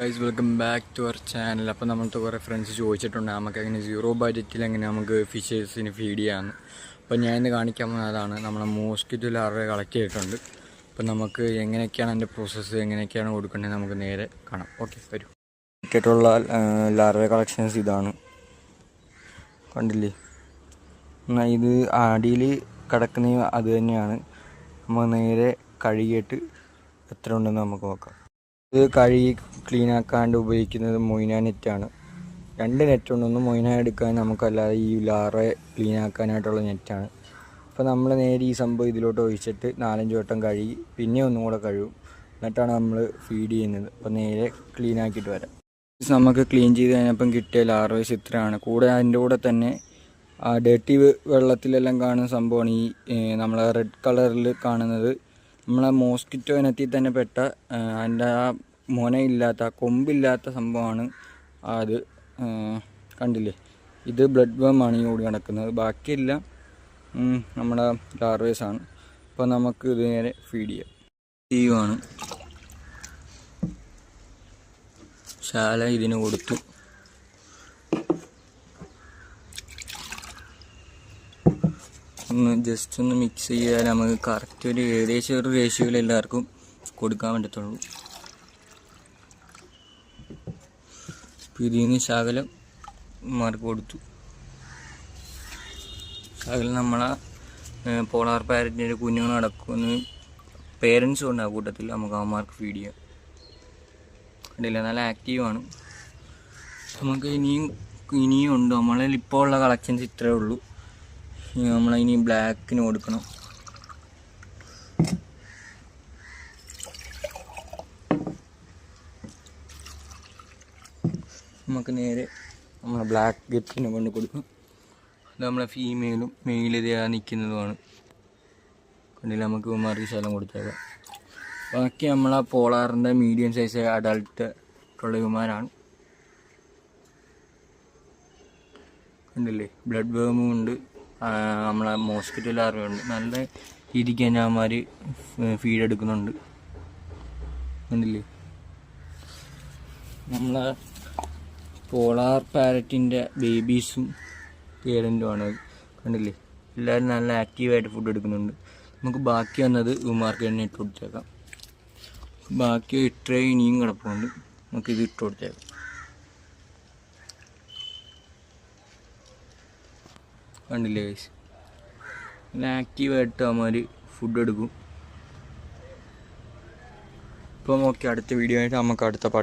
Guys welcome back to our channel. അപ്പോൾ നമ്മളത്തെ കുറേ ഫ്രണ്ട്സ് ചോദിച്ചിട്ടുണ്ട് നമുക്ക് എങ്ങനെ സീറോ ബഡ്ജറ്റിൽ എങ്ങനെ നമുക്ക് ഫിഷേഴ്സിന് ഫീഡ് ചെയ്യാമെന്ന്. അപ്പോൾ ഞാൻ ഇന്ന് കാണിക്കാൻ പോകുന്നതാണ് നമ്മളെ മോസ്കിറ്റോ ലാർവയെ കളക്ട് ചെയ്തിട്ടുണ്ട്. അപ്പോൾ നമുക്ക് എങ്ങനെയൊക്കെയാണ് അതിൻ്റെ പ്രോസസ്സ്, എങ്ങനെയൊക്കെയാണ് കൊടുക്കേണ്ടത് നമുക്ക് നേരെ കാണാം. ഓക്കെ, വരും. കിട്ടിയിട്ടുള്ള ലാർവ കളക്ഷൻസ് ഇതാണ്, കണ്ടില്ലേ? ഇത് അടിയിൽ കിടക്കുന്ന അത് തന്നെയാണ്. നമ്മൾ നേരെ കഴുകിയിട്ട് എത്ര ഉണ്ടെന്ന് നമുക്ക് നോക്കാം. ഇത് കഴുകി ക്ലീനാക്കാണ്ട് ഉപയോഗിക്കുന്നത് മൊയ്ന നെറ്റാണ്. 2 നെറ്റുണ്ട്. ഒന്ന് മൊയ്ന എടുക്കാൻ, നമുക്കല്ലാതെ ഈ ലാർവയെ ക്ലീനാക്കാനായിട്ടുള്ള നെറ്റാണ്. അപ്പോൾ നമ്മൾ നേരെ ഈ സംഭവം ഇതിലോട്ട് ഒഴിച്ചിട്ട് 4-5 വട്ടം കഴുകി പിന്നെ ഒന്നും കൂടെ കഴുകും, എന്നിട്ടാണ് നമ്മൾ ഫീഡ് ചെയ്യുന്നത്. അപ്പോൾ നേരെ ക്ലീനാക്കിയിട്ട് വരാം. നമുക്ക് ക്ലീൻ ചെയ്ത് കഴിഞ്ഞപ്പം കിട്ടിയ ലാർവേസ് ഇത്രയാണ്. കൂടെ അതിൻ്റെ കൂടെ തന്നെ ഡേർട്ടി വെള്ളത്തിലെല്ലാം കാണുന്ന സംഭവമാണ് ഈ നമ്മളെ റെഡ് കളറിൽ കാണുന്നത്. നമ്മളെ മോസ്കിറ്റോ ഇനത്തിൽ തന്നെ പെട്ട അതിൻ്റെ ആ മുനയില്ലാത്ത കൊമ്പില്ലാത്ത സംഭവമാണ് അത്. കണ്ടില്ലേ? ഇത് ബ്ലഡ് വേമാണ് ഈ ഓടി നടക്കുന്നത്. ബാക്കിയെല്ലാം നമ്മുടെ ലാർവേസാണ്. അപ്പോൾ നമുക്ക് ഇത് നേരെ ഫീഡ് ചെയ്യാം. ചെയ്യുവാണ് ശാല ഇതിന് കൊടുത്തു. ജസ്റ്റ് ഒന്ന് മിക്സ് ചെയ്യാൻ നമുക്ക് കറക്റ്റ് ഒരു ഏകദേശം ഒരു റേഷ്യോയിൽ എല്ലാവർക്കും കൊടുക്കാൻ പറ്റത്തുള്ളൂ. അപ്പോൾ ഇതിൽ നിന്ന് ശകലം മാർക്ക് കൊടുത്തു. ശകലം നമ്മളെ പോളാർ പാരറ്റിൻ്റെ കുഞ്ഞുങ്ങൾ നടക്കുന്ന പേരൻസും ഉണ്ട് ആ കൂട്ടത്തിൽ. നമുക്ക് അവന്മാർക്ക് ഫീഡ് ചെയ്യാം. കണ്ടില്ല, നല്ല ആക്റ്റീവാണ്. നമുക്ക് ഇനിയും ഉണ്ട്. നമ്മളിൽ ഇപ്പോൾ ഉള്ള കളക്ഷൻസ് ഇത്രയേ ഉള്ളൂ. നമ്മളിനി ബ്ലാക്കിന് കൊടുക്കണം. നമുക്ക് നേരെ നമ്മളെ ബ്ലാക്ക് ഗപ്പിനെ കൊണ്ട് കൊടുക്കും. അത് നമ്മളെ ഫീമെയിലും മെയിൽ ഇതേ നിൽക്കുന്നതുമാണ്. കണ്ടില്ല, നമുക്ക് ഇവന്മാർക്ക് ശലം കൊടുത്തേക്കാം. ബാക്കി നമ്മളെ പോളാറിൻ്റെ മീഡിയം സൈസ് അഡൾട്ട് ഉള്ള ഇവന്മാരാണ്. കണ്ടില്ലേ? ബ്ലഡ് വേമും ഉണ്ട്, നമ്മളെ മോസ്കിറ്റോ ലാർവയുണ്ട്. നല്ല രീതിക്ക് തന്നെ അവന്മാർ ഫീഡ് എടുക്കുന്നുണ്ട്. കണ്ടില്ലേ? നമ്മളെ പോളാർ പാരറ്റിൻ്റെ ബേബീസും പേരൻറ്റുമാണ്. കണ്ടില്ലേ? എല്ലാവരും നല്ല ആക്റ്റീവായിട്ട് ഫുഡ് എടുക്കുന്നുണ്ട്. നമുക്ക് ബാക്കി വന്നത് ഇവന്മാർക്ക് തന്നെ ഇട്ട് കൊടുത്തേക്കാം. ബാക്കി ഇത്രേ ഇനിയും കിടപ്പുണ്ട്, നമുക്കിത് ഇട്ട് കൊടുത്തേക്കാം. കണ്ടില്ലേ ഗൈസ്? നല്ല ആക്റ്റീവായിട്ട് അവന്മാർ ഫുഡ് എടുക്കും. ഇപ്പം ഓക്കെ, അടുത്ത വീഡിയോ ആയിട്ട് നമുക്ക് അടുത്ത പാട്ട്